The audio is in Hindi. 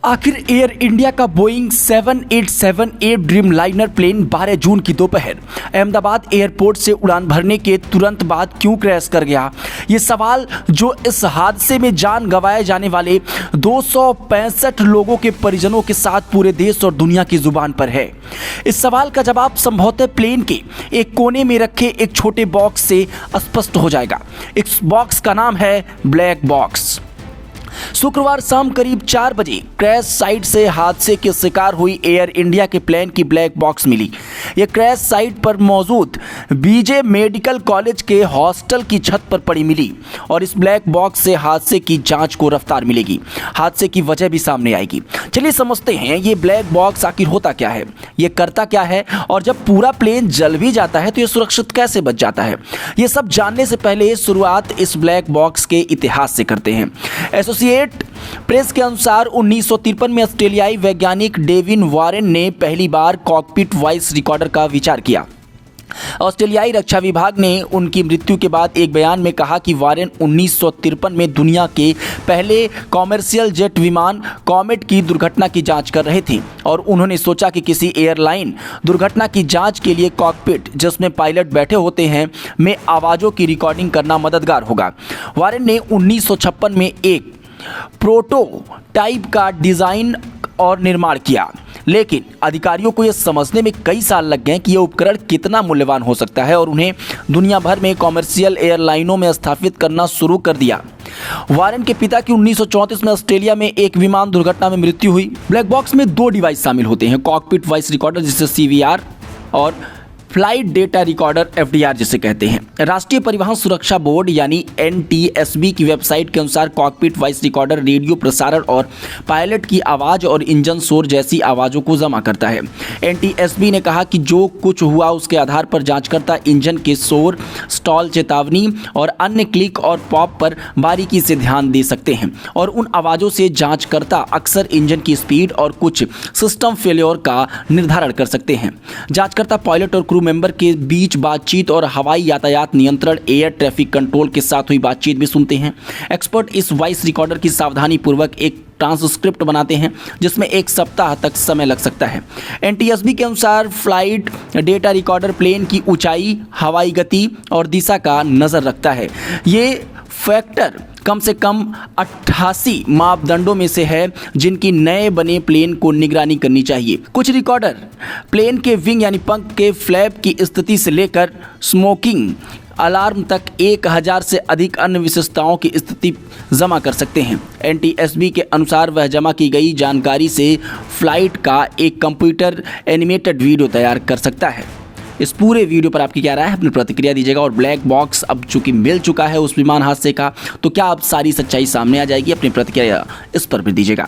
आखिर एयर इंडिया का बोइंग 7878 ड्रीम लाइनर प्लेन 12 जून की दोपहर अहमदाबाद एयरपोर्ट से उड़ान भरने के तुरंत बाद क्यों क्रैश कर गया? ये सवाल जो इस हादसे में जान गंवाए जाने वाले 265 लोगों के परिजनों के साथ पूरे देश और दुनिया की जुबान पर है। इस सवाल का जवाब संभवतः प्लेन के एक कोने में रखे एक छोटे बॉक्स से स्पष्ट हो जाएगा। इस बॉक्स का नाम है ब्लैक बॉक्स। शुक्रवार शाम करीब 4 बजे क्रैश साइट से हादसे के शिकार हुई एयर इंडिया के प्लेन की ब्लैक बॉक्स मिली। यह क्रैश साइट पर मौजूद बीजे मेडिकल कॉलेज के हॉस्टल की छत पर पड़ी मिली और इस ब्लैक बॉक्स से हादसे की जांच को रफ्तार मिलेगी। हादसे की वजह भी सामने आएगी। चलिए समझते हैं ये ब्लैक बॉक्स आखिर होता क्या है, ये करता क्या है और जब पूरा प्लेन जल भी जाता है तो ये सुरक्षित कैसे बच जाता है। ये सब जानने से पहले शुरुआत इस ब्लैक बॉक्स के इतिहास से करते हैं। एसोसिएटेड प्रेस के अनुसार 1953 में ऑस्ट्रेलियाई वैज्ञानिक डेविन वारेन ने पहली बार कॉकपिट वॉइस रिकॉर्डर का विचार किया। ऑस्ट्रेलियाई रक्षा विभाग ने उनकी मृत्यु के बाद एक बयान में कहा कि वारेन 1953 में दुनिया के पहले कॉमर्शियल जेट विमान कॉमेट की दुर्घटना की जांच कर रहे थे और उन्होंने सोचा कि किसी एयरलाइन दुर्घटना की जांच के लिए कॉकपिट, जिसमें पायलट बैठे होते हैं, में आवाज़ों की रिकॉर्डिंग करना मददगार होगा। वारेन ने 1956 में एक प्रोटोटाइप का डिज़ाइन और निर्माण किया, लेकिन अधिकारियों को यह समझने में कई साल लग गए कि यह उपकरण कितना मूल्यवान हो सकता है और उन्हें दुनिया भर में कॉमर्शियल एयरलाइनों में स्थापित करना शुरू कर दिया। वारेन के पिता की 1934 में ऑस्ट्रेलिया में एक विमान दुर्घटना में मृत्यु हुई। ब्लैक बॉक्स में 2 डिवाइस शामिल होते हैं, कॉकपिट वॉइस रिकॉर्डर जिसे CVR और फ्लाइट डेटा रिकॉर्डर FDR जिसे कहते हैं। राष्ट्रीय परिवहन सुरक्षा बोर्ड यानी NTSB की वेबसाइट के अनुसार कॉकपिट वॉइस रिकॉर्डर रेडियो प्रसारण और पायलट की आवाज़ और इंजन शोर जैसी आवाज़ों को जमा करता है। NTSB ने कहा कि जो कुछ हुआ उसके आधार पर जांचकर्ता इंजन के शोर, स्टॉल चेतावनी और अन्य क्लिक और पॉप पर बारीकी से ध्यान दे सकते हैं और उन आवाज़ों से जांचकर्ता अक्सर इंजन की स्पीड और कुछ सिस्टम फेल्योर का निर्धारण कर सकते हैं। जांचकर्ता पायलट और क्रू मेंबर के बीच बातचीत और हवाई यातायात नियंत्रण, एयर ट्रैफिक कंट्रोल के साथ हुई बातचीत भी सुनते हैं। एक्सपर्ट इस वॉइस रिकॉर्डर की सावधानी पूर्वक एक ट्रांसक्रिप्ट बनाते हैं जिसमें 1 सप्ताह तक समय लग सकता है। NTSB के अनुसार फ्लाइट डेटा रिकॉर्डर प्लेन की ऊंचाई, हवाई गति और दिशा का नज़र रखता है। ये फैक्टर कम से कम 88 मापदंडों में से है जिनकी नए बने प्लेन को निगरानी करनी चाहिए। कुछ रिकॉर्डर प्लेन के विंग यानी पंख के फ्लैप की स्थिति से लेकर स्मोकिंग अलार्म तक 1000 से अधिक अन्य विशेषताओं की स्थिति जमा कर सकते हैं। NTSB के अनुसार वह जमा की गई जानकारी से फ्लाइट का एक कंप्यूटर एनिमेटेड वीडियो तैयार कर सकता है। इस पूरे वीडियो पर आपकी क्या राय है, अपनी प्रतिक्रिया दीजिएगा। और ब्लैक बॉक्स अब चूंकि मिल चुका है उस विमान हादसे का, तो क्या अब सारी सच्चाई सामने आ जाएगी? अपनी प्रतिक्रिया इस पर भी दीजिएगा।